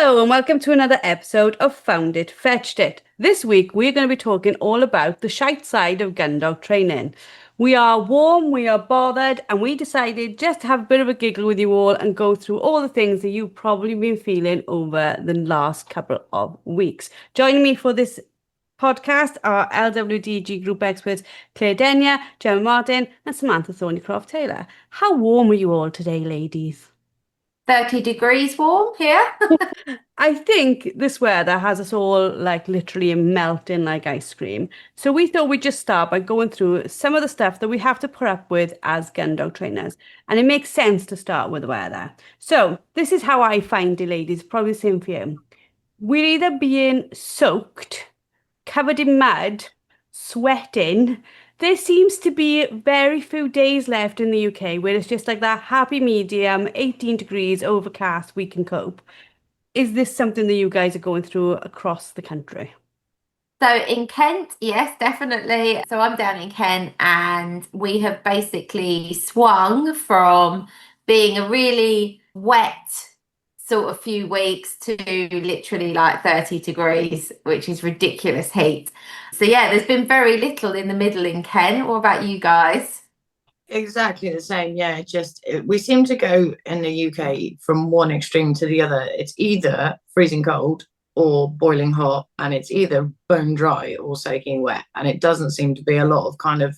Hello and welcome to another episode of Found It, Fetched It. This week we're going to be talking all about the shite side of Gundog training. We are warm, we are bothered, and we decided just to have a bit of a giggle with you all and go through all the things that you've probably been feeling over the last couple of weeks. Joining me for this podcast are LWDG group experts Claire Denya, Gemma Martin, and Samantha Thornycroft-Taylor. How warm are you all today, ladies? 30 degrees warm here. I think this weather has us all like literally melting like ice cream. So we thought we'd just start by going through some of the stuff that we have to put up with as gun dog trainers. And it makes sense to start with the weather. So this is how I find it, ladies. Probably the same for you. We're either being soaked, covered in mud, sweating. There seems to be very few days left in the UK where it's just like that happy medium, 18 degrees, overcast, we can cope. Is this something that you guys are going through across the country? So in Kent, yes, definitely. So I'm down in Kent and we have basically swung from being a really wet sort of few weeks to literally like 30 degrees, which is ridiculous heat. So yeah, there's been very little in the middle in Kent. What about you guys? Exactly the same. Yeah, we seem to go in the UK from one extreme to the other. It's either freezing cold or boiling hot, and it's either bone dry or soaking wet. And it doesn't seem to be a lot of kind of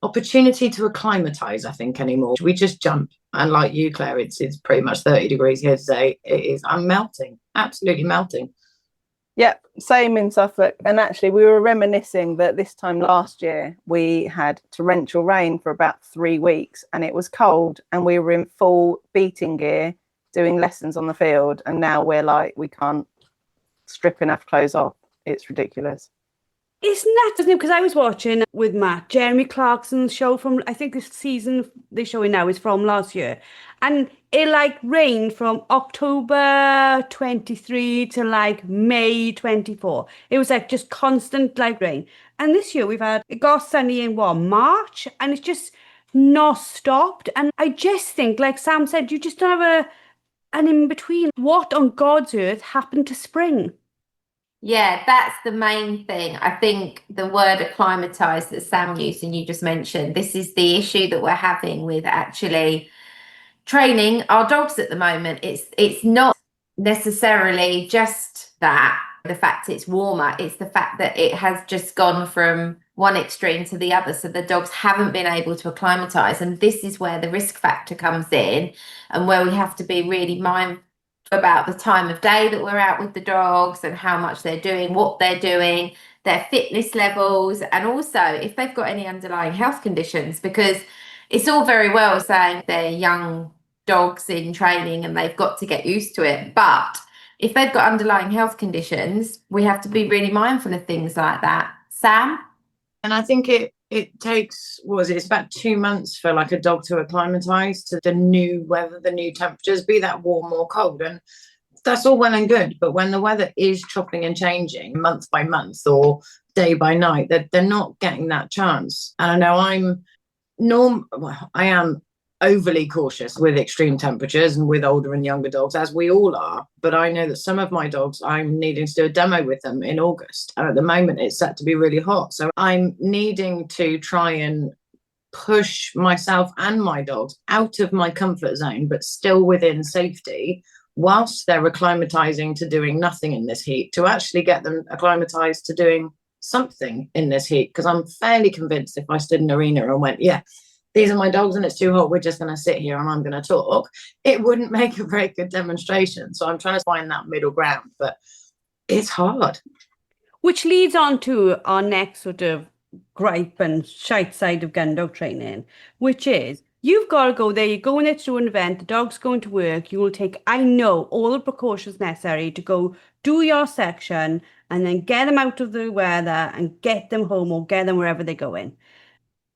opportunity to acclimatize, I think, anymore. We just jump. And like you, Claire, it's pretty much 30 degrees here today. I'm melting, absolutely melting. Yep, same in Suffolk. And actually, we were reminiscing that this time last year, we had torrential rain for about 3 weeks and it was cold and we were in full beating gear doing lessons on the field. And now we're like, we can't strip enough clothes off. It's ridiculous. It's nuts, isn't it? Because I was watching with Matt, Jeremy Clarkson's show from, I think this season they're showing now is from last year. And it like rained from October 23 to like May 24. It was like just constant like rain. And this year it got sunny in March, and it's just not stopped. And I just think, like Sam said, you just don't have an in between. What on God's earth happened to spring? Yeah, that's the main thing. I think the word acclimatise that Sam used and you just mentioned, this is the issue that we're having with actually training our dogs at the moment. It's not necessarily just that, the fact it's warmer, it's the fact that it has just gone from one extreme to the other. So the dogs haven't been able to acclimatise. And this is where the risk factor comes in and where we have to be really mindful about the time of day that we're out with the dogs and how much they're doing, what they're doing, their fitness levels, and also if they've got any underlying health conditions, because it's all very well saying they're young dogs in training and they've got to get used to it. But if they've got underlying health conditions, we have to be really mindful of things like that. Sam? And I think it takes, it's about 2 months for like a dog to acclimatize to the new weather, the new temperatures, be that warm or cold. And that's all well and good. But when the weather is chopping and changing month by month or day by night, they're not getting that chance. And I know I am overly cautious with extreme temperatures and with older and younger dogs, as we all are. But I know that some of my dogs, I'm needing to do a demo with them in August. And at the moment, it's set to be really hot. So I'm needing to try and push myself and my dogs out of my comfort zone, but still within safety, whilst they're acclimatizing to doing nothing in this heat, to actually get them acclimatized to doing something in this heat. Because I'm fairly convinced if I stood in an arena and went, yeah, these are my dogs and it's too hot, we're just going to sit here and I'm going to talk, it wouldn't make a very good demonstration. So I'm trying to find that middle ground, but it's hard. Which leads on to our next sort of gripe and shite side of gun dog training, which is you've got to go there, you're going there to an event, the dog's going to work, you will take, I know, all the precautions necessary to go do your section and then get them out of the weather and get them home or get them wherever they're going.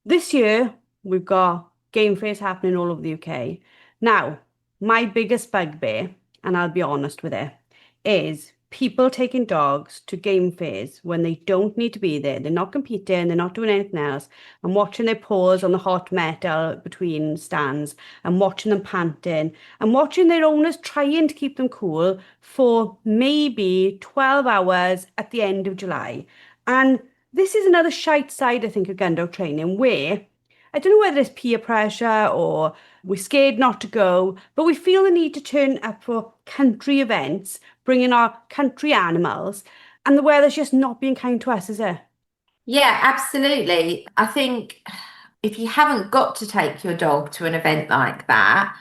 This year, we've got game fairs happening all over the UK. Now, my biggest bugbear, and I'll be honest with it, is people taking dogs to game fairs when they don't need to be there. They're not competing, they're not doing anything else, and watching their paws on the hot metal between stands and watching them panting and watching their owners trying to keep them cool for maybe 12 hours at the end of July. And this is another shite side, I think, of Gundog training where I don't know whether it's peer pressure or we're scared not to go, but we feel the need to turn up for country events, bringing our country animals, and the weather's just not being kind to us, is it? Yeah, absolutely. I think if you haven't got to take your dog to an event like that,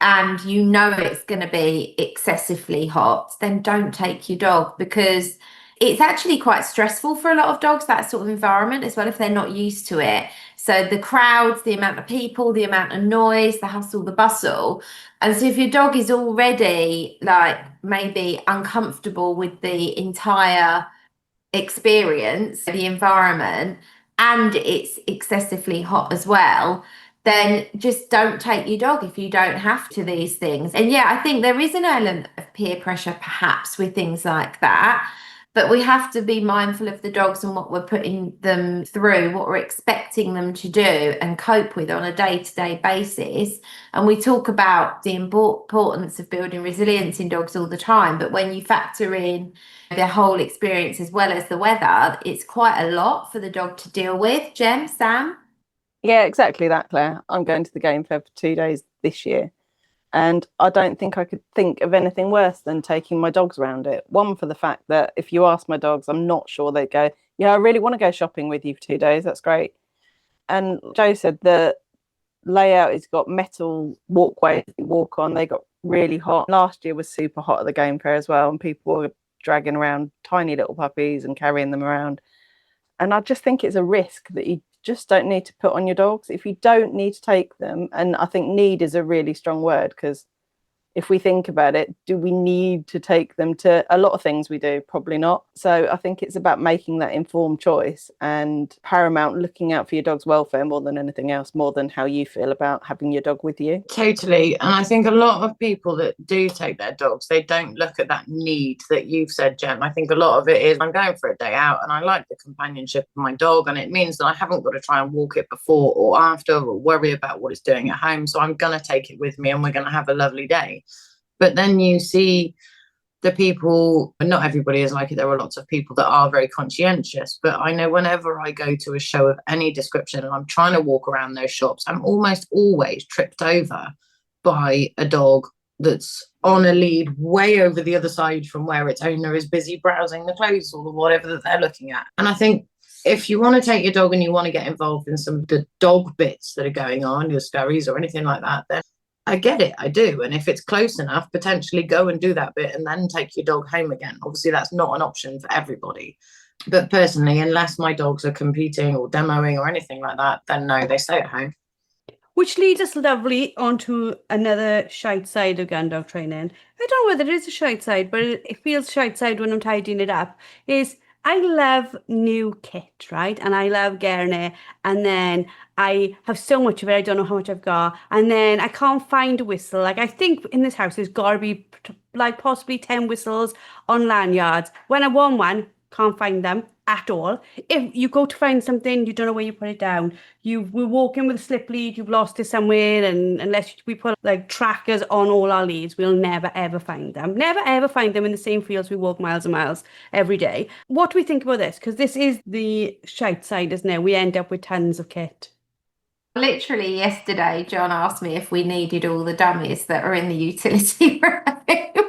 and you know it's going to be excessively hot, then don't take your dog, because it's actually quite stressful for a lot of dogs, that sort of environment as well, if they're not used to it. So the crowds, the amount of people, the amount of noise, the hustle, the bustle. And so if your dog is already like maybe uncomfortable with the entire experience, the environment, and it's excessively hot as well, then just don't take your dog if you don't have to these things. And yeah, I think there is an element of peer pressure perhaps with things like that. But we have to be mindful of the dogs and what we're putting them through, what we're expecting them to do and cope with on a day-to-day basis. And we talk about the importance of building resilience in dogs all the time. But when you factor in the whole experience as well as the weather, it's quite a lot for the dog to deal with. Jem, Sam? Yeah, exactly that, Claire. I'm going to the game fair for 2 days this year. And I don't think I could think of anything worse than taking my dogs around it. One, for the fact that if you ask my dogs, I'm not sure they'd go, yeah, I really want to go shopping with you for 2 days. That's great. And Joe said the layout has got metal walkways you walk on. They got really hot. Last year was super hot at the game fair as well. And people were dragging around tiny little puppies and carrying them around. And I just think it's a risk that you just don't need to put on your dogs if you don't need to take them. And I think need is a really strong word, because if we think about it, do we need to take them to a lot of things? We do, probably not. So I think it's about making that informed choice and paramount looking out for your dog's welfare more than anything else, more than how you feel about having your dog with you. Totally. And I think a lot of people that do take their dogs, they don't look at that need that you've said, Jem. I think a lot of it is, I'm going for a day out and I like the companionship of my dog, and it means that I haven't got to try and walk it before or after or worry about what it's doing at home. So I'm going to take it with me and we're going to have a lovely day. But then you see the people, and not everybody is like it. There are lots of people that are very conscientious. But I know whenever I go to a show of any description and I'm trying to walk around those shops, I'm almost always tripped over by a dog that's on a lead way over the other side from where its owner is busy browsing the clothes or whatever that they're looking at. And I think if you want to take your dog and you want to get involved in some of the dog bits that are going on, your scurries or anything like that, then I get it, I do. And if it's close enough, potentially go and do that bit and then take your dog home again. Obviously, that's not an option for everybody. But personally, unless my dogs are competing or demoing or anything like that, then no, they stay at home. Which leads us lovely onto another shite side of Gundog training. I don't know whether it is a shite side, but it feels shite side when I'm tidying it up, is I love new kit, right? And I love getting it. And then I have so much of it, I don't know how much I've got. And then I can't find a whistle. Like, I think in this house, there's got to be like possibly 10 whistles on lanyards. When I want one, can't find them at all. If you go to find something, you don't know where you put it down. We're walking with a slip lead, you've lost it somewhere, and unless we put like trackers on all our leads, we'll never ever find them. Never ever find them in the same fields we walk miles and miles every day. What do we think about this? Because this is the shite side, isn't it? We end up with tons of kit. Literally yesterday, John asked me if we needed all the dummies that are in the utility room.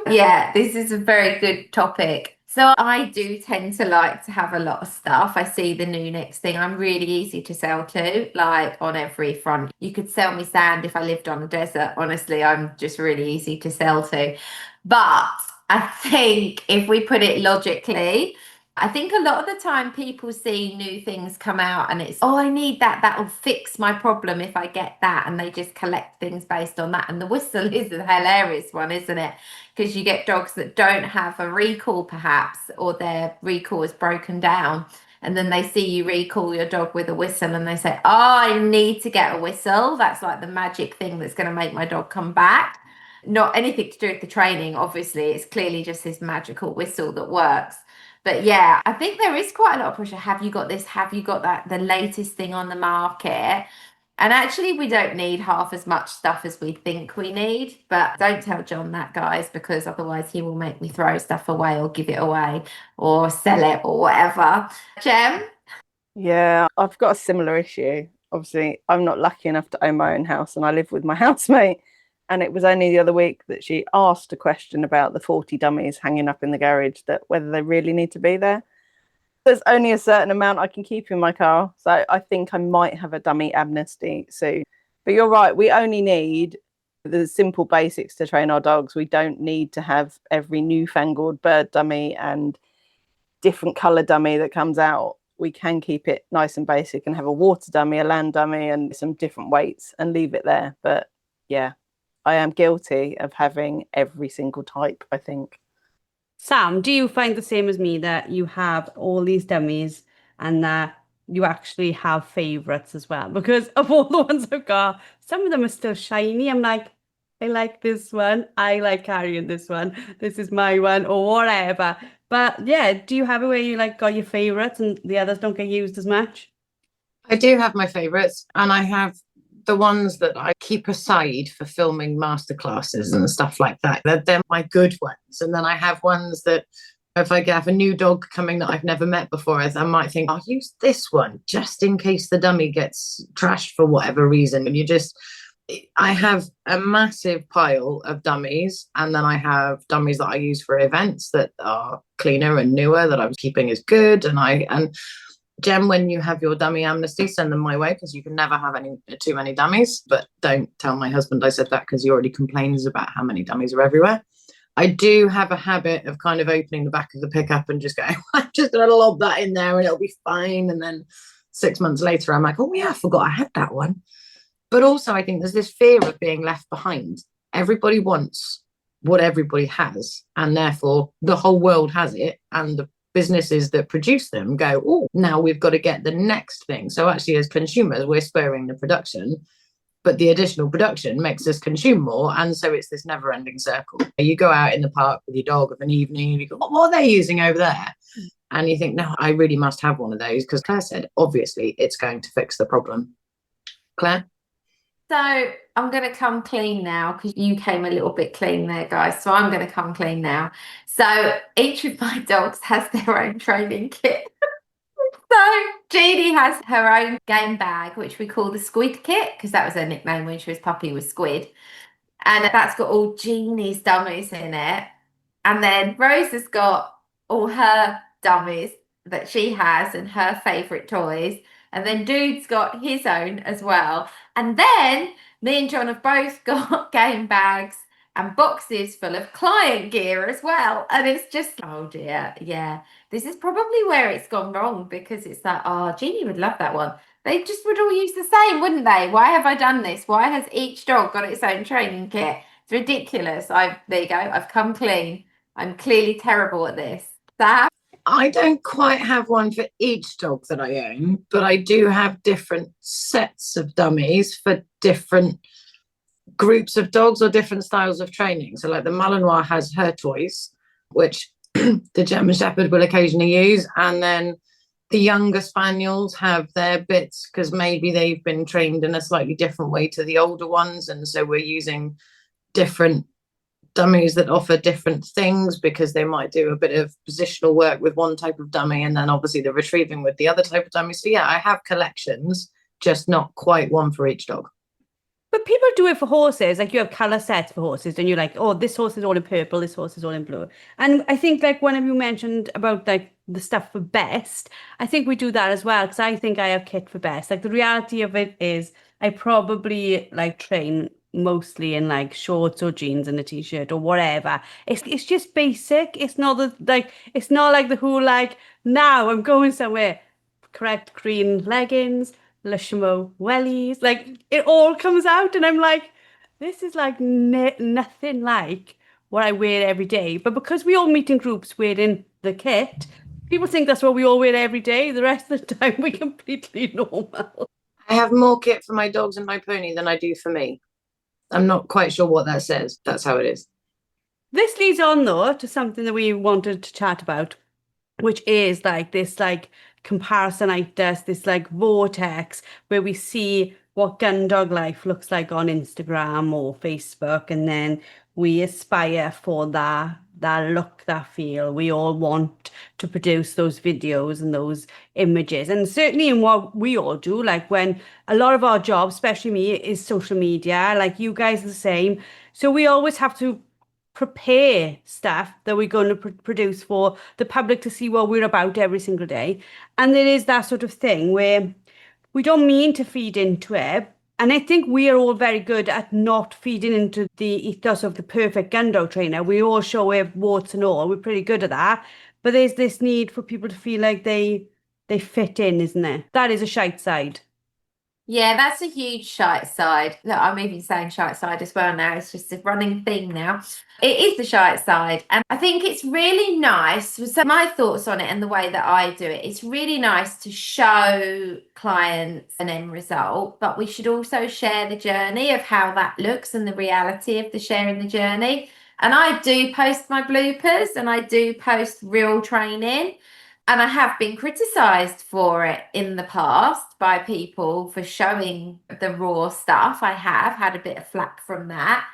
Yeah, this is a very good topic. So I do tend to like to have a lot of stuff. I see the new next thing. I'm really easy to sell to, like on every front. You could sell me sand if I lived on a desert. Honestly, I'm just really easy to sell to. But I think if we put it logically, I think a lot of the time people see new things come out and it's, oh, I need that. That'll fix my problem if I get that. And they just collect things based on that. And the whistle is a hilarious one, isn't it? Because you get dogs that don't have a recall perhaps, or their recall is broken down. And then they see you recall your dog with a whistle and they say, oh, I need to get a whistle. That's like the magic thing that's going to make my dog come back. not anything to do with the training, obviously. It's clearly just this magical whistle that works. But yeah, I think there is quite a lot of pressure. Have you got this? Have you got that? The latest thing on the market? And actually, we don't need half as much stuff as we think we need. But don't tell John that, guys, because otherwise he will make me throw stuff away or give it away or sell it or whatever. Jem? Yeah, I've got a similar issue. Obviously, I'm not lucky enough to own my own house and I live with my housemate. And it was only the other week that she asked a question about the 40 dummies hanging up in the garage, that whether they really need to be there. There's only a certain amount I can keep in my car. So I think I might have a dummy amnesty soon. But you're right, we only need the simple basics to train our dogs. We don't need to have every newfangled bird dummy and different colour dummy that comes out. We can keep it nice and basic and have a water dummy, a land dummy, and some different weights and leave it there. But yeah, I am guilty of having every single type, I think. Sam, do you find the same as me, that you have all these dummies and that you actually have favourites as well? Because of all the ones I've got, some of them are still shiny. I'm like, I like this one. I like carrying this one. This is my one, or whatever. But yeah, do you have a way you like got your favourites and the others don't get used as much? I do have my favourites, and I have the ones that I keep aside for filming masterclasses and stuff like that. They're my good ones. And then I have ones that if I have a new dog coming that I've never met before, I might think, I'll use this one just in case the dummy gets trashed for whatever reason. And I have a massive pile of dummies, and then I have dummies that I use for events that are cleaner and newer that I was keeping as good. And Jem, when you have your dummy amnesty, send them my way, because you can never have too many dummies. But don't tell my husband I said that, because he already complains about how many dummies are everywhere. I do have a habit of kind of opening the back of the pickup and just going, I'm just going to lob that in there and it'll be fine. And then 6 months later, I'm like, oh yeah, I forgot I had that one. But also, I think there's this fear of being left behind. Everybody wants what everybody has, and therefore the whole world has it. And the businesses that produce them go, oh, now we've got to get the next thing. So actually, as consumers, we're spurring the production, but the additional production makes us consume more. And so it's this never ending circle. You go out in the park with your dog of an evening and you go, what are they using over there? And you think, no, I really must have one of those, because Claire said, obviously, it's going to fix the problem. Claire? So I'm going to come clean now, because you came a little bit clean there, guys. So I'm going to come clean now. So each of my dogs has their own training kit. So Jeannie has her own game bag, which we call the Squid Kit, because that was her nickname when she was puppy, was Squid. And that's got all Jeannie's dummies in it. And then Rose has got all her dummies that she has and her favourite toys. And then Dude's got his own as well. And then me and John have both got game bags and boxes full of client gear as well. And it's just, oh dear, yeah. This is probably where it's gone wrong, because it's like, oh, Jeannie would love that one. They just would all use the same, wouldn't they? Why have I done this? Why has each dog got its own training kit? It's ridiculous. There you go. I've come clean. I'm clearly terrible at this. Sam? I don't quite have one for each dog that I own, but I do have different sets of dummies for different groups of dogs or different styles of training. So like the Malinois has her toys, which the German Shepherd will occasionally use. And then the younger Spaniels have their bits, because maybe they've been trained in a slightly different way to the older ones. And so we're using different dummies that offer different things, because they might do a bit of positional work with one type of dummy and then obviously the retrieving with the other type of dummy. So yeah, I have collections, just not quite one for each dog. But people do it for horses. Like you have colour sets for horses, and you're like, oh, this horse is all in purple, this horse is all in blue. And I think like one of you mentioned about like the stuff for best. I think we do that as well, because I think I have kit for best. Like the reality of it is I probably like train mostly in like shorts or jeans and a t-shirt or whatever. It's just basic. It's not it's not like the whole like, now I'm going somewhere, correct green leggings, Lishmo wellies, like it all comes out, and I'm like, this is like nothing like what I wear every day. But because we all meet in groups wearing the kit, people think that's what we all wear every day. The rest of the time we're completely normal. I have more kit for my dogs and my pony than I do for me. I'm not quite sure what that says. That's how it is. This leads on though to something that we wanted to chat about, which is like this like comparisonitis, this like vortex where we see what Gundog life looks like on Instagram or Facebook, and then we aspire for that look, that feel. We all want to produce those videos and those images. And certainly in what we all do, like when a lot of our job, especially me, is social media, like you guys are the same. So we always have to prepare stuff that we're going to produce for the public to see what we're about every single day. And there is that sort of thing where we don't mean to feed into it. And I think we are all very good at not feeding into the ethos of the perfect Gundog trainer. We all show it warts and all. We're pretty good at that. But there's this need for people to feel like they fit in, isn't there? That is a shite side. Yeah, that's a huge shite side. Look, I'm even saying shite side as well now. It's just a running theme now. It is the shite side. And I think it's really nice. So my thoughts on it and the way that I do it, it's really nice to show clients an end result, but we should also share the journey of how that looks and the reality of the sharing the journey. And I do post my bloopers and I do post real training. And I have been criticised for it in the past by people for showing the raw stuff. I have had a bit of flack from that.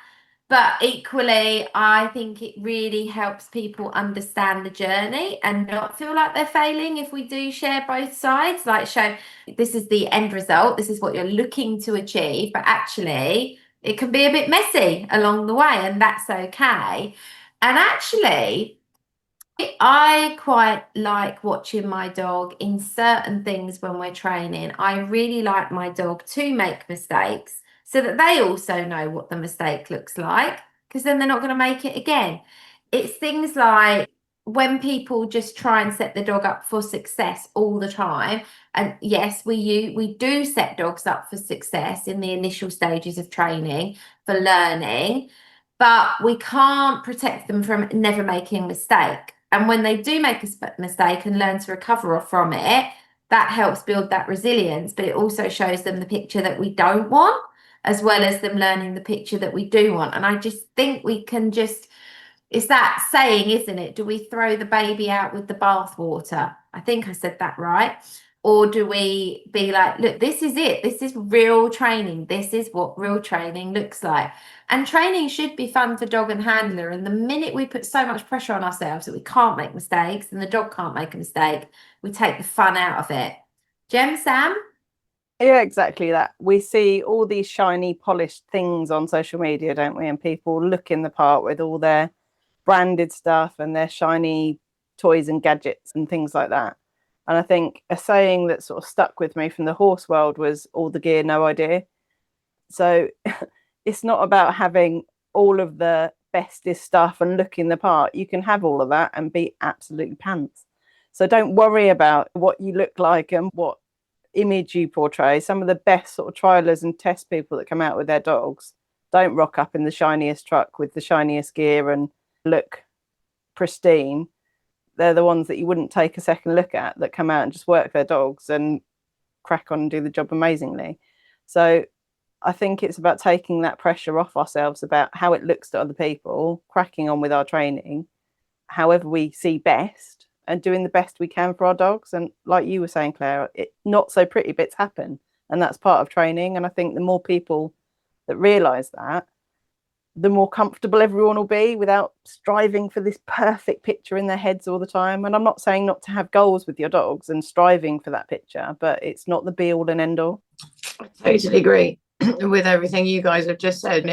But equally, I think it really helps people understand the journey and not feel like they're failing if we do share both sides. Like, show this is the end result, this is what you're looking to achieve, but actually, it can be a bit messy along the way, and that's okay. And actually, I quite like watching my dog in certain things when we're training. I really like my dog to make mistakes so that they also know what the mistake looks like, because then they're not going to make it again. It's things like when people just try and set the dog up for success all the time. And yes, we do set dogs up for success in the initial stages of training for learning, but we can't protect them from never making a mistake. And when they do make a mistake and learn to recover from it, that helps build that resilience, but it also shows them the picture that we don't want, as well as them learning the picture that we do want. And I just think we can just, it's that saying, isn't it? Do we throw the baby out with the bathwater? I think I said that right. Or do we be like, look, this is it. This is real training. This is what real training looks like. And training should be fun for dog and handler. And the minute we put so much pressure on ourselves that we can't make mistakes and the dog can't make a mistake, we take the fun out of it. Jem, Sam? Yeah, exactly that. We see all these shiny, polished things on social media, don't we? And people look in the part with all their branded stuff and their shiny toys and gadgets and things like that. And I think a saying that sort of stuck with me from the horse world was all the gear, no idea. So it's not about having all of the bestest stuff and looking the part. You can have all of that and be absolutely pants. So don't worry about what you look like and what image you portray. Some of the best sort of trialers and test people that come out with their dogs don't rock up in the shiniest truck with the shiniest gear and look pristine. They're the ones that you wouldn't take a second look at, that come out and just work their dogs and crack on and do the job amazingly. So I think it's about taking that pressure off ourselves about how it looks to other people, cracking on with our training, however we see best, and doing the best we can for our dogs. And like you were saying, Claire, not so pretty bits happen, and that's part of training. And I think the more people that realise that, the more comfortable everyone will be without striving for this perfect picture in their heads all the time. And I'm not saying not to have goals with your dogs and striving for that picture, but it's not the be all and end all. I totally agree with everything you guys have just said. And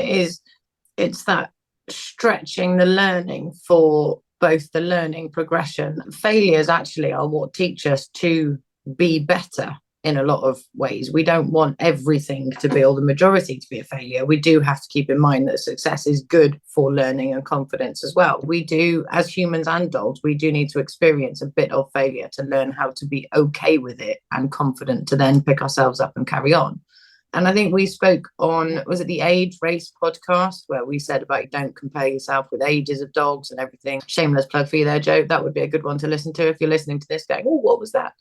it's that stretching the learning for both the learning progression. Failures actually are what teach us to be better in a lot of ways. We don't want everything to be, or the majority to be, a failure. We do have to keep in mind that success is good for learning and confidence as well. We do, as humans and dogs, we do need to experience a bit of failure to learn how to be okay with it and confident to then pick ourselves up and carry on. And I think we spoke on, was it the Age Race podcast, where we said about don't compare yourself with ages of dogs and everything. Shameless plug for you there, Joe. That would be a good one to listen to if you're listening to this going, oh, what was that?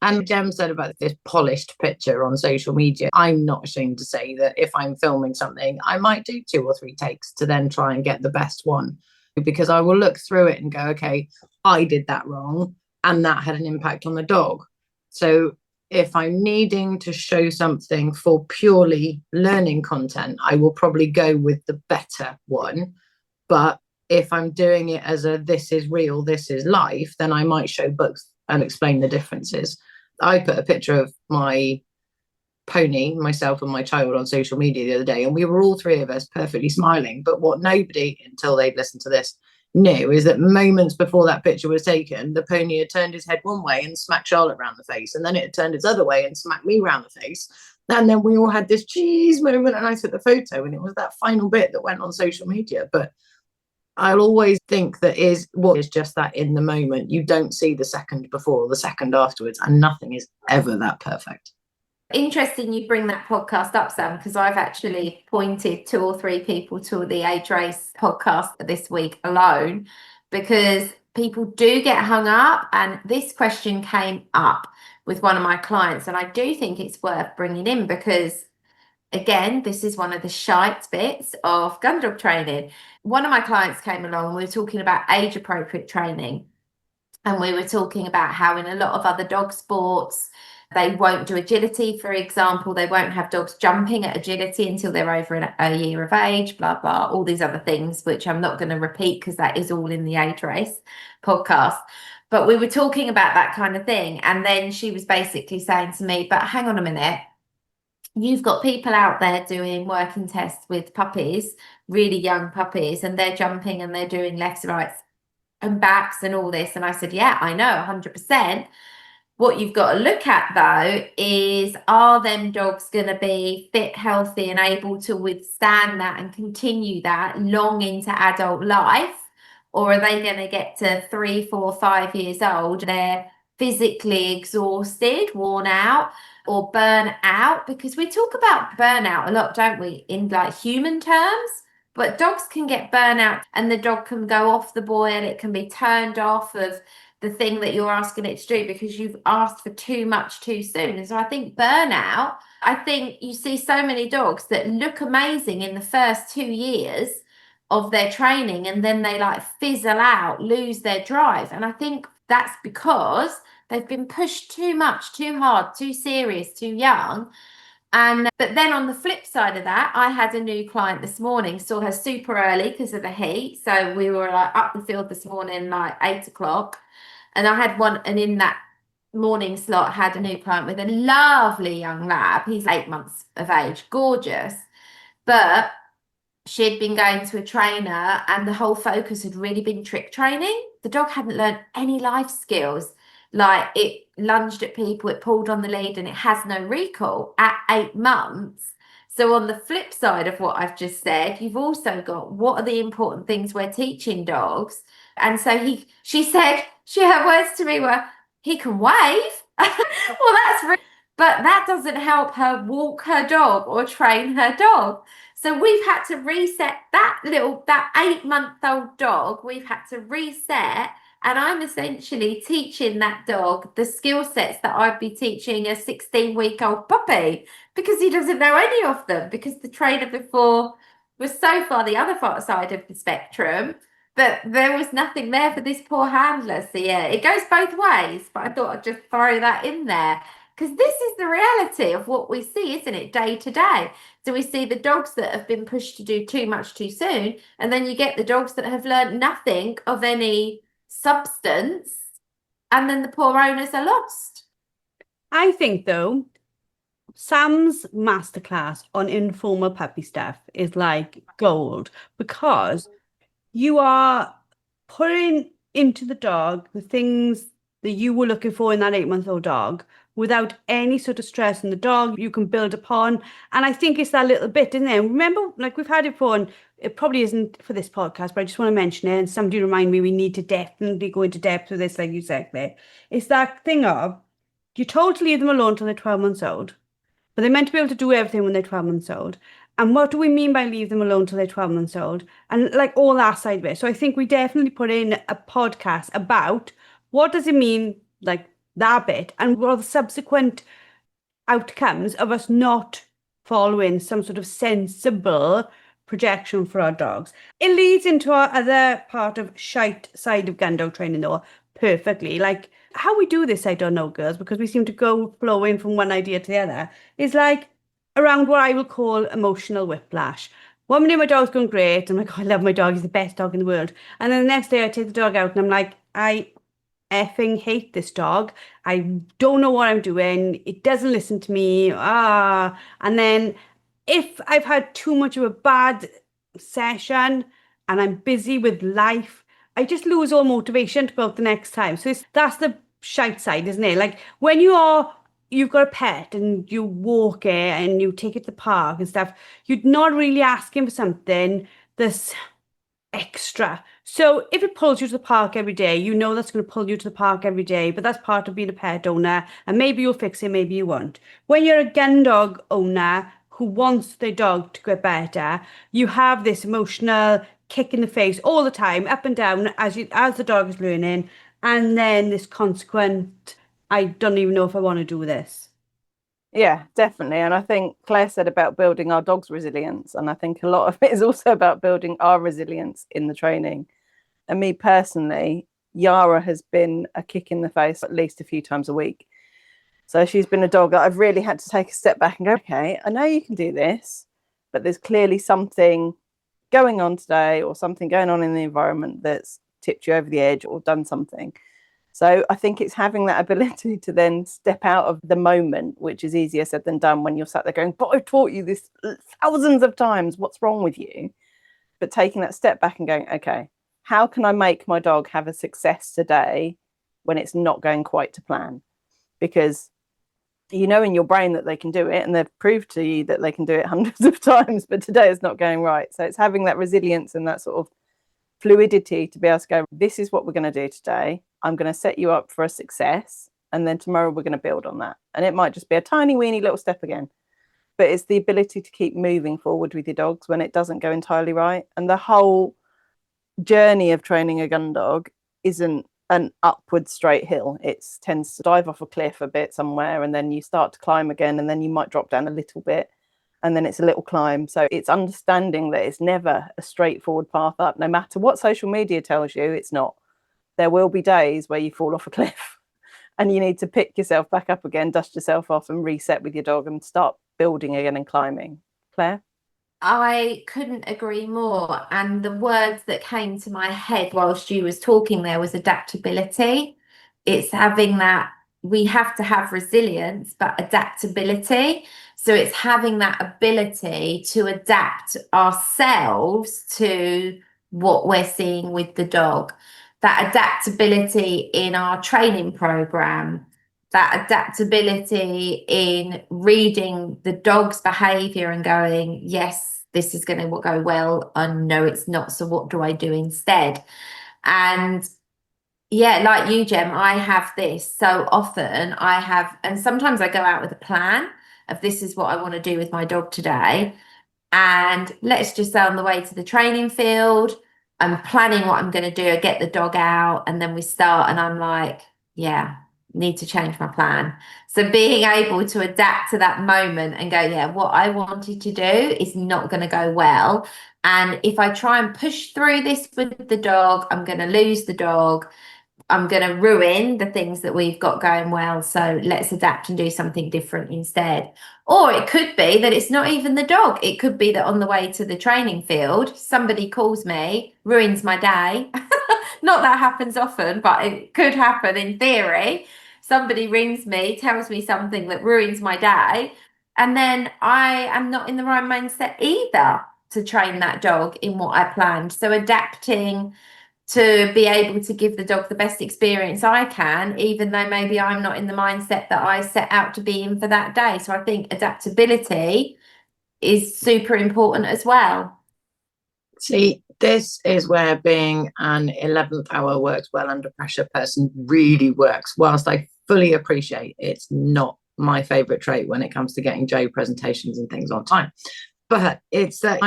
And Jem said about this polished picture on social media. I'm not ashamed to say that if I'm filming something, I might do 2 or 3 takes to then try and get the best one, because I will look through it and go, okay, I did that wrong and that had an impact on the dog. So if I'm needing to show something for purely learning content, I will probably go with the better one. But if I'm doing it as a this is real, this is life, then I might show both and explain the differences. I put a picture of my pony, myself and my child, on social media the other day, and we were all 3 of us perfectly smiling. But what nobody, until they'd listened to this, knew is that moments before that picture was taken, the pony had turned his head one way and smacked Charlotte round the face, and then it had turned its other way and smacked me round the face. And then we all had this cheese moment, and I took the photo, and it was that final bit that went on social media. But I'll always think that is what is just that in the moment. You don't see the second before or the second afterwards, and nothing is ever that perfect. Interesting you bring that podcast up, Sam, because I've actually pointed 2 or 3 people to the Age Race podcast this week alone, because people do get hung up. And this question came up with one of my clients, and I do think it's worth bringing in because, again, this is one of the shite bits of Gundog training. One of my clients came along and we were talking about age appropriate training. And we were talking about how in a lot of other dog sports, they won't do agility, for example. They won't have dogs jumping at agility until they're over a year of age, blah, blah, all these other things, which I'm not going to repeat because that is all in the Age Race podcast. But we were talking about that kind of thing. And then she was basically saying to me, but hang on a minute. You've got people out there doing working tests with puppies, really young puppies, and they're jumping and they're doing lefts, rights and backs and all this. And I said, yeah, I know, 100%. What you've got to look at, though, is are them dogs going to be fit, healthy and able to withstand that and continue that long into adult life? Or are they going to get to 3, 4, 5 years old? They're physically exhausted, worn out or burn out? Because we talk about burnout a lot, don't we, in like human terms? But dogs can get burnout and the dog can go off the boil. It can be turned off of the thing that you're asking it to do because you've asked for too much too soon. And so I think burnout, I think you see so many dogs that look amazing in the first 2 years of their training and then they like fizzle out, lose their drive. And I think that's because they've been pushed too much, too hard, too serious, too young. But then on the flip side of that, I had a new client this morning, saw her super early because of the heat. So we were like up the field this morning, like 8 o'clock. And I had one, and in that morning slot, had a new client with a lovely young lab. He's 8 months of age, gorgeous. But she had been going to a trainer and the whole focus had really been trick training. The dog hadn't learned any life skills. Like it lunged at people, it pulled on the lead, and it has no recall at 8 months. So on the flip side of what I've just said, you've also got what are the important things we're teaching dogs. And so she said, her words to me were, he can wave. Well, but that doesn't help her walk her dog or train her dog. So we've had to reset that 8-month-old dog. We've had to reset. And I'm essentially teaching that dog the skill sets that I'd be teaching a 16-week-old puppy because he doesn't know any of them because the trainer before was so far the other side of the spectrum that there was nothing there for this poor handler. So yeah, it goes both ways, but I thought I'd just throw that in there because this is the reality of what we see, isn't it, day to day? So we see the dogs that have been pushed to do too much too soon, and then you get the dogs that have learned nothing of any substance, and then the poor owners are lost. I think, though, Sam's masterclass on informal puppy stuff is like gold because you are putting into the dog the things that you were looking for in that 8-month-old dog without any sort of stress in the dog you can build upon. And I think it's that little bit in there. Remember, like we've had it before, and it probably isn't for this podcast, but I just want to mention it. And somebody remind me, we need to definitely go into depth with this, like you said, Claire. It's that thing of, you're told to leave them alone till they're 12 months old, but they're meant to be able to do everything when they're 12 months old. And what do we mean by leave them alone till they're 12 months old? And like all that side of it. So I think we definitely put in a podcast about what does it mean, like that bit and what are the subsequent outcomes of us not following some sort of sensible projection for our dogs. It leads into our other part of shite side of Gundog training though, perfectly. Like how we do this, I don't know, girls, because we seem to go flowing from one idea to the other, is like around what I will call emotional whiplash. One minute my dog's going great, I'm like, oh, I love my dog, he's the best dog in the world. And then the next day I take the dog out and I'm like, I effing hate this dog. I don't know what I'm doing. It doesn't listen to me. And then if I've had too much of a bad session and I'm busy with life, I just lose all motivation to go out the next time. So that's the shite side, isn't it? Like when you've got a pet and you walk it and you take it to the park and stuff, you're not really asking for something that's extra. So if it pulls you to the park every day, you know that's going to pull you to the park every day, but that's part of being a pet owner, and maybe you'll fix it, maybe you won't. When you're a gun dog owner who wants their dog to get better, you have this emotional kick in the face all the time, up and down as the dog is learning, and then this consequent, I don't even know if I want to do this. Yeah, definitely. And I think Claire said about building our dog's resilience. And I think a lot of it is also about building our resilience in the training. And me personally, Yara has been a kick in the face at least a few times a week. So she's been a dog that I've really had to take a step back and go, okay, I know you can do this, but there's clearly something going on today or something going on in the environment that's tipped you over the edge or done something. So I think it's having that ability to then step out of the moment, which is easier said than done when you're sat there going, but I've taught you this thousands of times, what's wrong with you? But taking that step back and going, okay, how can I make my dog have a success today when it's not going quite to plan? Because you know in your brain that they can do it and they've proved to you that they can do it hundreds of times, but today it's not going right. So it's having that resilience and that sort of fluidity to be able to go, this is what we're going to do today. I'm going to set you up for a success. And then tomorrow we're going to build on that. And it might just be a tiny weeny little step again. But it's the ability to keep moving forward with your dogs when it doesn't go entirely right. And the whole journey of training a gun dog isn't an upward straight hill. It tends to dive off a cliff a bit somewhere and then you start to climb again and then you might drop down a little bit. And then it's a little climb. So it's understanding that it's never a straightforward path up. No matter what social media tells you, it's not. There will be days where you fall off a cliff and you need to pick yourself back up again, dust yourself off and reset with your dog and start building again and climbing. Claire? I couldn't agree more. And the words that came to my head whilst you was talking there was adaptability. It's having that, we have to have resilience, but adaptability. So it's having that ability to adapt ourselves to what we're seeing with the dog. That adaptability in our training program, that adaptability in reading the dog's behavior and going, yes, this is going to go well, and no, it's not. So what do I do instead? And yeah, like you, Jem, I have this so often. And sometimes I go out with a plan of this is what I want to do with my dog today. And let's just say on the way to the training field, I'm planning what I'm going to do. I get the dog out and then we start and I'm like, yeah, need to change my plan. So being able to adapt to that moment and go, yeah, what I wanted to do is not going to go well. And if I try and push through this with the dog, I'm going to lose the dog. I'm going to ruin the things that we've got going well. So let's adapt and do something different instead. Or it could be that it's not even the dog. It could be that on the way to the training field, somebody calls me, ruins my day. Not that happens often, but it could happen in theory. Somebody rings me, tells me something that ruins my day. And then I am not in the right mindset either to train that dog in what I planned. So adapting to be able to give the dog the best experience I can, even though maybe I'm not in the mindset that I set out to be in for that day. So I think adaptability is super important as well. See, this is where being an 11th hour works well under pressure person really works. Whilst I fully appreciate it's not my favourite trait when it comes to getting Joe presentations and things on time. But it's that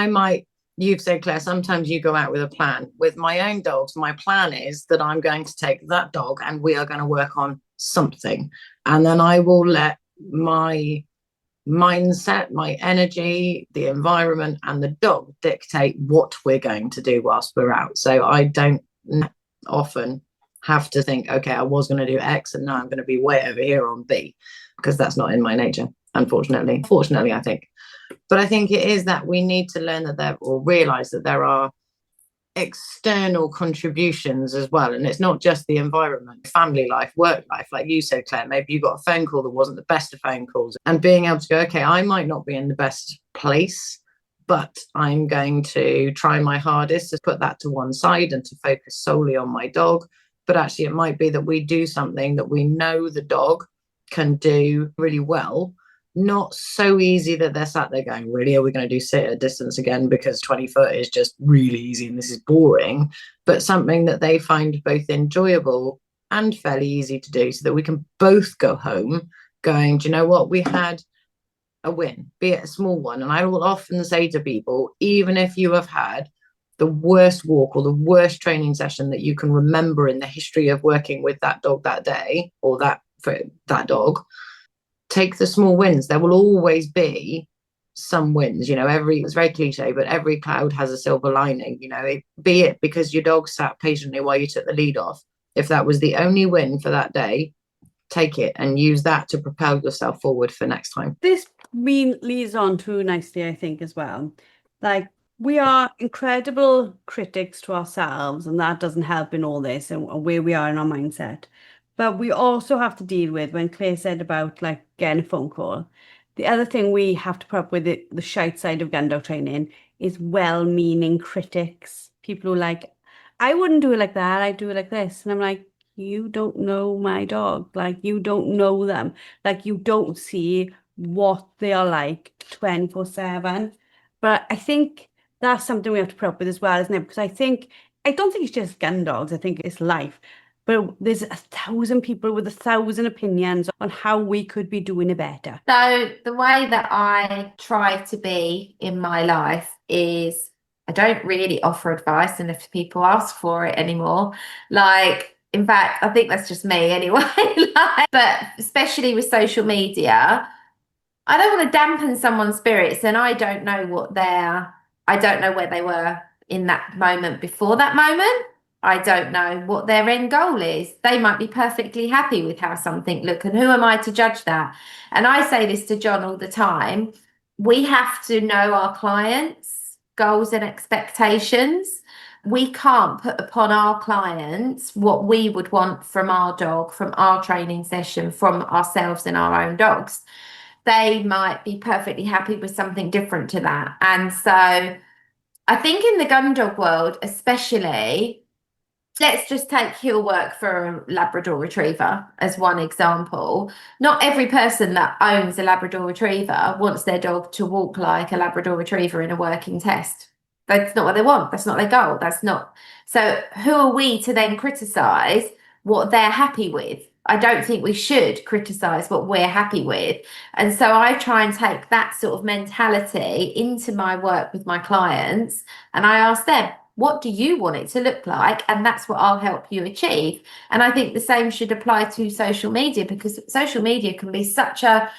you've said, Claire, sometimes you go out with a plan. With my own dogs, my plan is that I'm going to take that dog and we are going to work on something. And then I will let my mindset, my energy, the environment, and the dog dictate what we're going to do whilst we're out. So I don't often have to think, okay, I was going to do X and now I'm going to be way over here on B, because that's not in my nature, unfortunately. Fortunately, I think. But I think it is that we need to learn that or realize that there are external contributions as well. And it's not just the environment, family life, work life. Like you said, Claire, maybe you got a phone call that wasn't the best of phone calls, and being able to go, okay, I might not be in the best place, but I'm going to try my hardest to put that to one side and to focus solely on my dog. But actually, it might be that we do something that we know the dog can do really well. Not so easy that they're sat there going, really, are we going to do sit at a distance again because 20 foot is just really easy and this is boring, but something that they find both enjoyable and fairly easy to do, so that we can both go home going, do you know what, we had a win, be it a small one. And I will often say to people, even if you have had the worst walk or the worst training session that you can remember in the history of working with that dog that day, or that for that dog, take the small wins. There will always be some wins, you know, it's very cliche, but every cloud has a silver lining, you know, be it because your dog sat patiently while you took the lead off. If that was the only win for that day, take it and use that to propel yourself forward for next time. This leads on too nicely, I think, as well. Like, we are incredible critics to ourselves, and that doesn't help in all this and where we are in our mindset. But we also have to deal with, when Claire said about like getting a phone call, the other thing we have to put up with, the shite side of Gundog training, is well-meaning critics. People who are like, I wouldn't do it like that, I'd do it like this. And I'm like, you don't know my dog. Like, you don't know them. Like, you don't see what they are like 24/7. But I think that's something we have to put up with as well, isn't it? Because I don't think it's just gun dogs. I think it's life. But there's 1,000 people with 1,000 opinions on how we could be doing it better. So the way that I try to be in my life is I don't really offer advice unless people ask for it anymore. Like, in fact, I think that's just me anyway. But especially with social media, I don't want to dampen someone's spirits, and I don't know where they were in that moment before that moment. I don't know what their end goal is. They might be perfectly happy with how something looks, and who am I to judge that? And I say this to John all the time. We have to know our clients' goals and expectations. We can't put upon our clients what we would want from our dog, from our training session, from ourselves and our own dogs. They might be perfectly happy with something different to that. And so I think in the gun dog world, especially, let's just take heel work for a Labrador Retriever as one example. Not every person that owns a Labrador Retriever wants their dog to walk like a Labrador Retriever in a working test. That's not what they want. That's not their goal. That's not. So who are we to then criticise what they're happy with? I don't think we should criticise what we're happy with. And so I try and take that sort of mentality into my work with my clients, and I ask them, what do you want it to look like? And that's what I'll help you achieve. And I think the same should apply to social media, because social media can be such a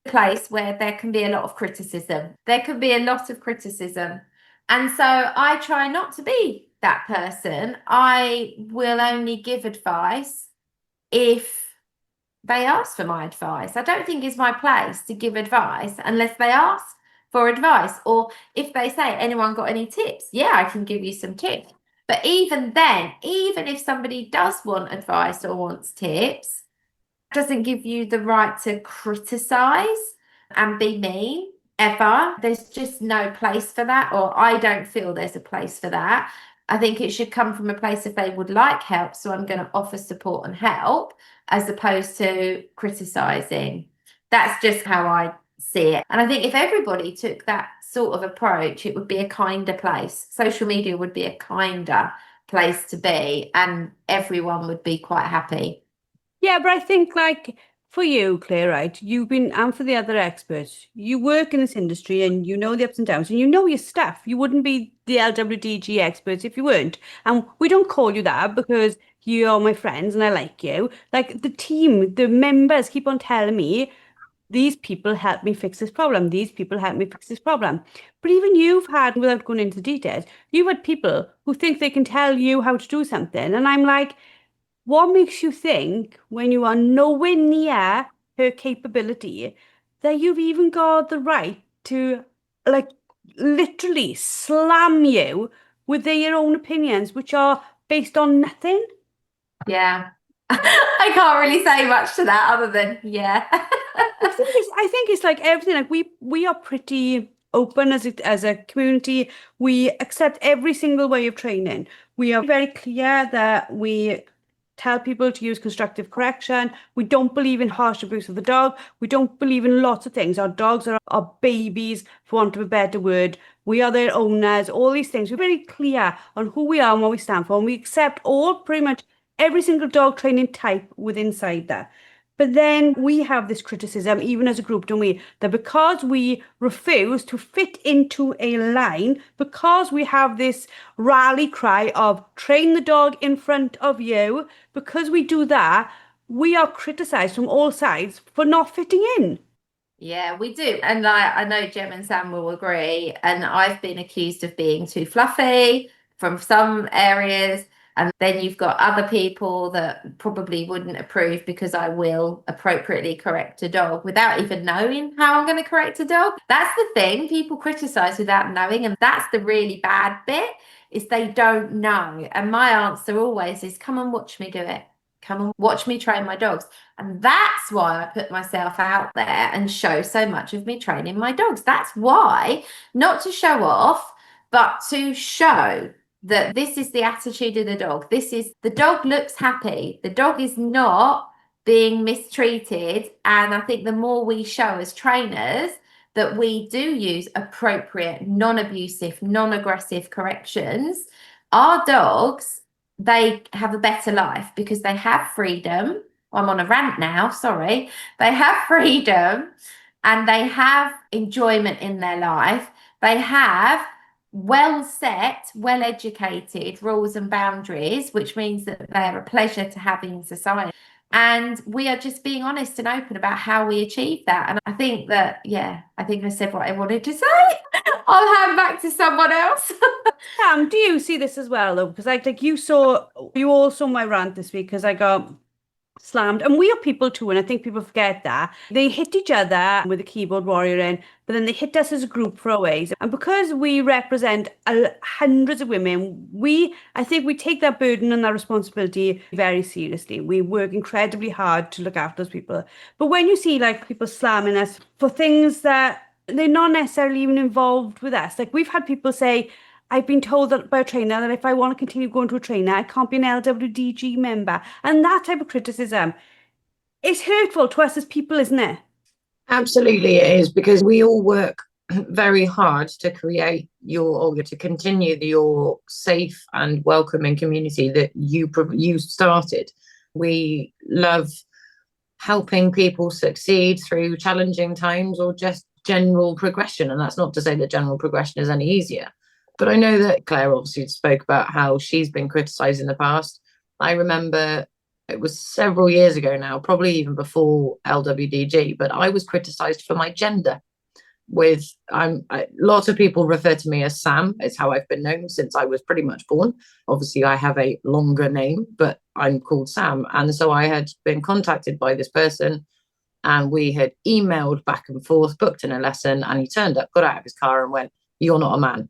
place where there can be a lot of criticism. There can be a lot of criticism. And so I try not to be that person. I will only give advice if they ask for my advice. I don't think it's my place to give advice unless they ask for advice, or if they say, anyone got any tips? Yeah, I can give you some tips. But even then, even if somebody does want advice or wants tips, it doesn't give you the right to criticize and be mean ever. There's just no place for that, or I don't feel there's a place for that. I think it should come from a place if they would like help, so I'm going to offer support and help, as opposed to criticizing. That's just how I see it. And I think if everybody took that sort of approach, it would be a kinder place. Social media would be a kinder place to be, and everyone would be quite happy. Yeah, but I think, like, for you, Claire, right, and for the other experts, you work in this industry and you know the ups and downs and you know your stuff. You wouldn't be the LWDG experts if you weren't. And we don't call you that because you're my friends and I like you. Like the team, the members keep on telling me, these people help me fix this problem. These people help me fix this problem. But even you've had, without going into details, you've had people who think they can tell you how to do something. And I'm like, what makes you think when you are nowhere near her capability that you've even got the right to like literally slam you with their own opinions, which are based on nothing? Yeah. I can't really say much to that other than yeah. I think it's like everything. Like we are pretty open as a community. We accept every single way of training. We are very clear that we tell people to use constructive correction. We don't believe in harsh abuse of the dog. We don't believe in lots of things. Our dogs are our babies, for want of a better word. We are their owners, all these things. We're very clear on who we are and what we stand for. And we accept pretty much every single dog training type within inside that. But then we have this criticism, even as a group, don't we? That because we refuse to fit into a line, because we have this rally cry of train the dog in front of you, because we do that, we are criticised from all sides for not fitting in. Yeah, we do. And I know Jem and Sam will agree. And I've been accused of being too fluffy from some areas. And then you've got other people that probably wouldn't approve because I will appropriately correct a dog without even knowing how I'm going to correct a dog. That's the thing. People criticize without knowing. And that's the really bad bit, is they don't know. And my answer always is, come and watch me do it. Come and watch me train my dogs. And that's why I put myself out there and show so much of me training my dogs. That's why, not to show off, but to show that this is the attitude of the dog. The dog looks happy. The dog is not being mistreated. And I think the more we show as trainers that we do use appropriate, non-abusive, non-aggressive corrections, our dogs, they have a better life because they have freedom. I'm on a rant now, sorry. They have freedom and they have enjoyment in their life. They have well set, well educated rules and boundaries, which means that they're a pleasure to have in society. And we are just being honest and open about how we achieve that. And I think that, yeah, I think I said what I wanted to say. I'll hand back to someone else. Sam, do you see this as well, though? Because I think you all saw my rant this week because I got slammed, and we are people too, and I think people forget that they hit each other with a keyboard warrior in, but then they hit us as a group for always. And because we represent hundreds of women, I think we take that burden and that responsibility very seriously. We work incredibly hard to look after those people. But when you see like people slamming us for things that they're not necessarily even involved with us, like we've had people say, I've been told that by a trainer that if I want to continue going to a trainer, I can't be an LWDG member. And that type of criticism is hurtful to us as people, isn't it? Absolutely it is, because we all work very hard to create to continue your safe and welcoming community that you started. We love helping people succeed through challenging times or just general progression. And that's not to say that general progression is any easier. But I know that Claire obviously spoke about how she's been criticised in the past. I remember it was several years ago now, probably even before LWDG, but I was criticised for my gender. Lots of people refer to me as Sam. It's how I've been known since I was pretty much born. Obviously, I have a longer name, but I'm called Sam. And so I had been contacted by this person, and we had emailed back and forth, booked in a lesson, and he turned up, got out of his car and went, "You're not a man."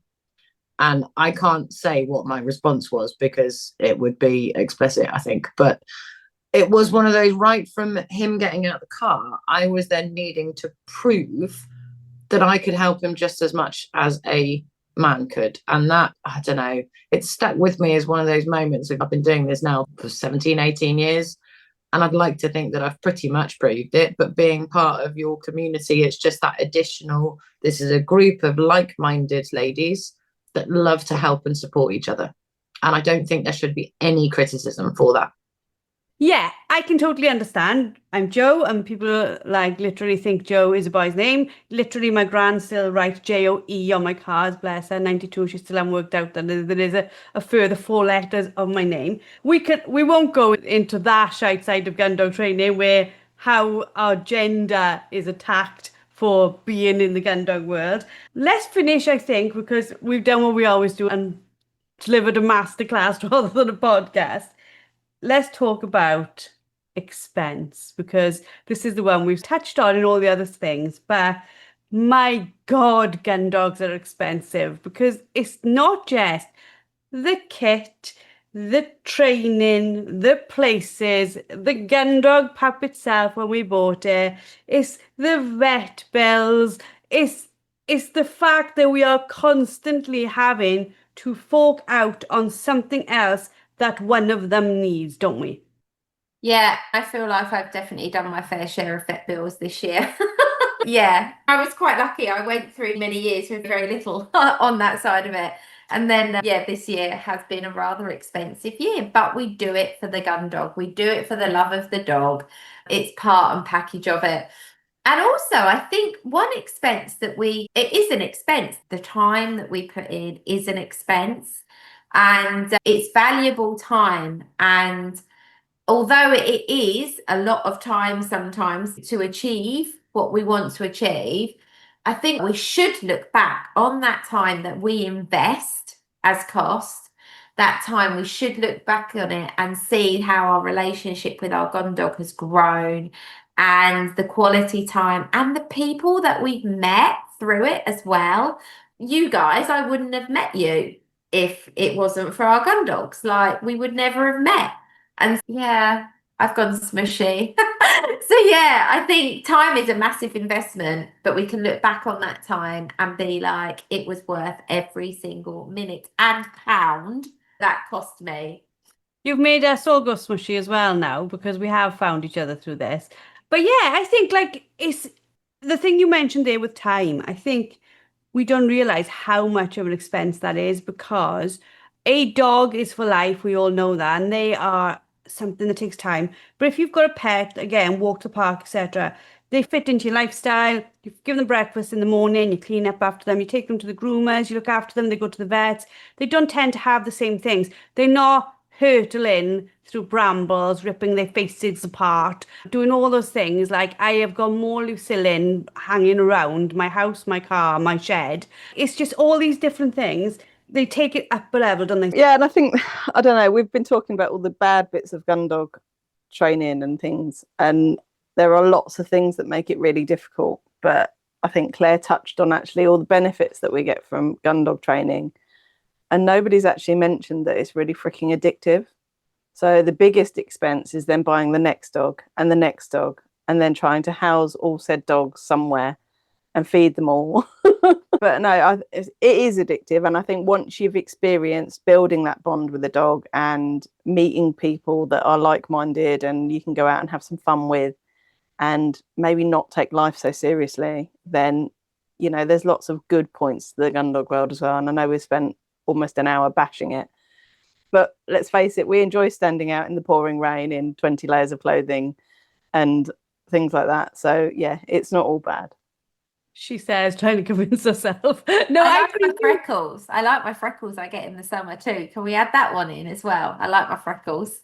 And I can't say what my response was because it would be explicit, I think. But it was one of those, right from him getting out of the car, I was then needing to prove that I could help him just as much as a man could. And that, I don't know, it stuck with me as one of those moments. I've been doing this now for 17, 18 years. And I'd like to think that I've pretty much proved it. But being part of your community, it's just that additional, this is a group of like-minded ladies that love to help and support each other. And I don't think there should be any criticism for that. Yeah, I can totally understand. I'm Joe, and people like literally think Joe is a boy's name. Literally, my gran still writes Joe on my cars, bless her, 92. She still hasn't worked out that there is a further 4 letters of my name. We won't go into that shite side of Gundog training where how our gender is attacked for being in the Gundog world. Let's finish, I think, because we've done what we always do and delivered a masterclass rather than a podcast. Let's talk about expense because this is the one we've touched on in all the other things. But my God, gun dogs are expensive because it's not just the kit, the training, the places, the gun dog pup itself when we bought it. It's the vet bills. It's the fact that we are constantly having to fork out on something else that one of them needs, don't we? Yeah, I feel like I've definitely done my fair share of vet bills this year. Yeah, I was quite lucky. I went through many years with very little on that side of it. And then, yeah, this year has been a rather expensive year, but we do it for the gun dog. We do it for the love of the dog. It's part and package of it. And also, I think one expense it is an expense. The time that we put in is an expense and it's valuable time. And although it is a lot of time sometimes to achieve what we want to achieve, I think we should look back on that time that we invest as cost. That time we should look back on it and see how our relationship with our gun dog has grown and the quality time and the people that we've met through it as well. You guys, I wouldn't have met you if it wasn't for our gun dogs. Like, we would never have met. And yeah, I've gone smushy. So yeah, I think time is a massive investment, but we can look back on that time and be like, it was worth every single minute and pound that cost me. You've made us all go smushy as well now because we have found each other through this. But yeah, I think like it's the thing you mentioned there with time. I think we don't realize how much of an expense that is because a dog is for life. We all know that, and they are something that takes time. But if you've got a pet, again, walk to park, etc., they fit into your lifestyle. You give them breakfast in the morning, you clean up after them, you take them to the groomers, you look after them, they go to the vets. They don't tend to have the same things. They're not hurtling through brambles, ripping their faces apart, doing all those things. Like I have got more Lucillin hanging around my house, my car, my shed. It's just all these different things. They take it up a level, don't they? Yeah, and I think, I don't know, we've been talking about all the bad bits of gun dog training and things, and there are lots of things that make it really difficult. But I think Claire touched on actually all the benefits that we get from gun dog training. And nobody's actually mentioned that it's really freaking addictive. So the biggest expense is then buying the next dog and the next dog, and then trying to house all said dogs somewhere and feed them all. But no, it is addictive. And I think once you've experienced building that bond with a dog and meeting people that are like-minded and you can go out and have some fun with and maybe not take life so seriously, then, you know, there's lots of good points to the gun dog world as well. And I know we've spent almost an hour bashing it. But let's face it, we enjoy standing out in the pouring rain in 20 layers of clothing and things like that. So yeah, it's not all bad. She says, trying to convince herself. No, I like my freckles. I like my freckles I get in the summer too. Can we add that one in as well? I like my freckles.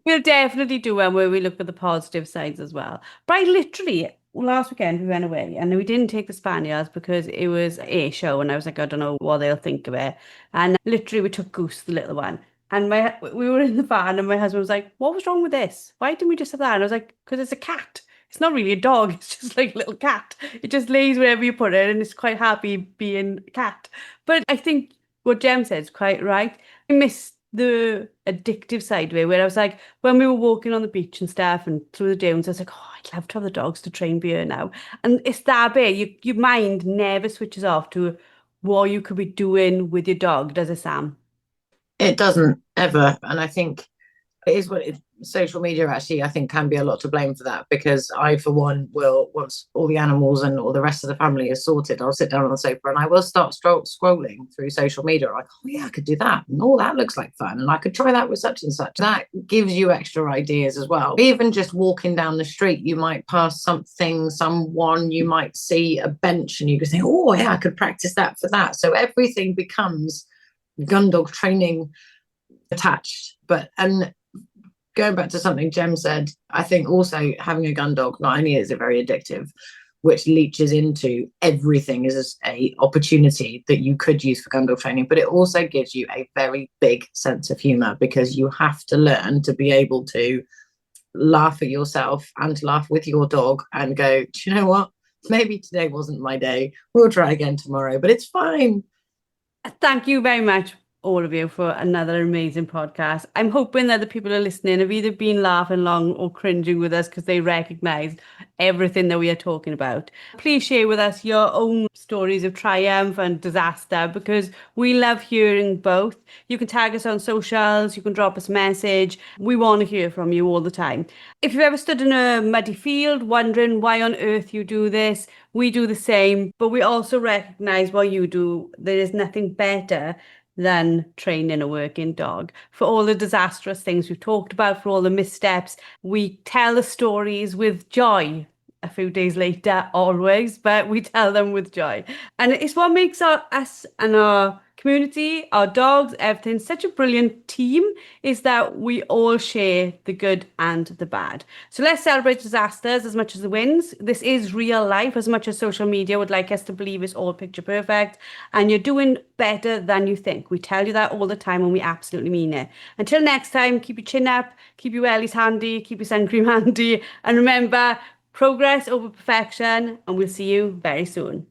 We'll definitely do one where we look at the positive sides as well. But I literally, last weekend we went away and we didn't take the Spaniards because it was a show and I was like, I don't know what they'll think of it. And literally we took Goose, the little one. And we were in the van and my husband was like, what was wrong with this? Why didn't we just have that? And I was like, because it's a cat. It's not really a dog. It's just like a little cat. It just lays wherever you put it and it's quite happy being a cat. But I think what Jem said is quite right. I miss the addictive side of it where I was like, when we were walking on the beach and stuff and through the dunes, I was like, oh, I'd love to have the dogs to train beer now. And it's that bit, your mind never switches off to what you could be doing with your dog, does it, Sam? It doesn't ever. And I think It is social media actually, I think, can be a lot to blame for that, because I, for one, will, once all the animals and all the rest of the family is sorted, I'll sit down on the sofa and I will start scrolling through social media, like, oh yeah, I could do that, and oh, that looks like fun, and I could try that with such and such. That gives you extra ideas as well. Even just walking down the street, you might pass someone, you might see a bench and you could think, oh yeah, I could practice that for that. So everything becomes Gundog training attached. And going back to something Jem said, I think also having a gun dog, not only is it very addictive, which leaches into everything as a opportunity that you could use for gun dog training, but it also gives you a very big sense of humor, because you have to learn to be able to laugh at yourself and to laugh with your dog and go, do you know what? Maybe today wasn't my day. We'll try again tomorrow, but it's fine. Thank you very much, all of you, for another amazing podcast. I'm hoping that the people who are listening have either been laughing along or cringing with us because they recognise everything that we are talking about. Please share with us your own stories of triumph and disaster, because we love hearing both. You can tag us on socials, you can drop us a message. We want to hear from you all the time. If you've ever stood in a muddy field wondering why on earth you do this, we do the same, but we also recognise what you do. There is nothing better than training a working dog. For all the disastrous things we've talked about, for all the missteps, we tell the stories with joy. A few days later, always, but we tell them with joy. And it's what makes us and our community, our dogs, everything, such a brilliant team, is that we all share the good and the bad. So let's celebrate disasters as much as the wins. This is real life, as much as social media would like us to believe it's all picture perfect. And you're doing better than you think. We tell you that all the time, and we absolutely mean it. Until next time, keep your chin up, keep your wellies handy, keep your sun cream handy, and remember, progress over perfection, and we'll see you very soon.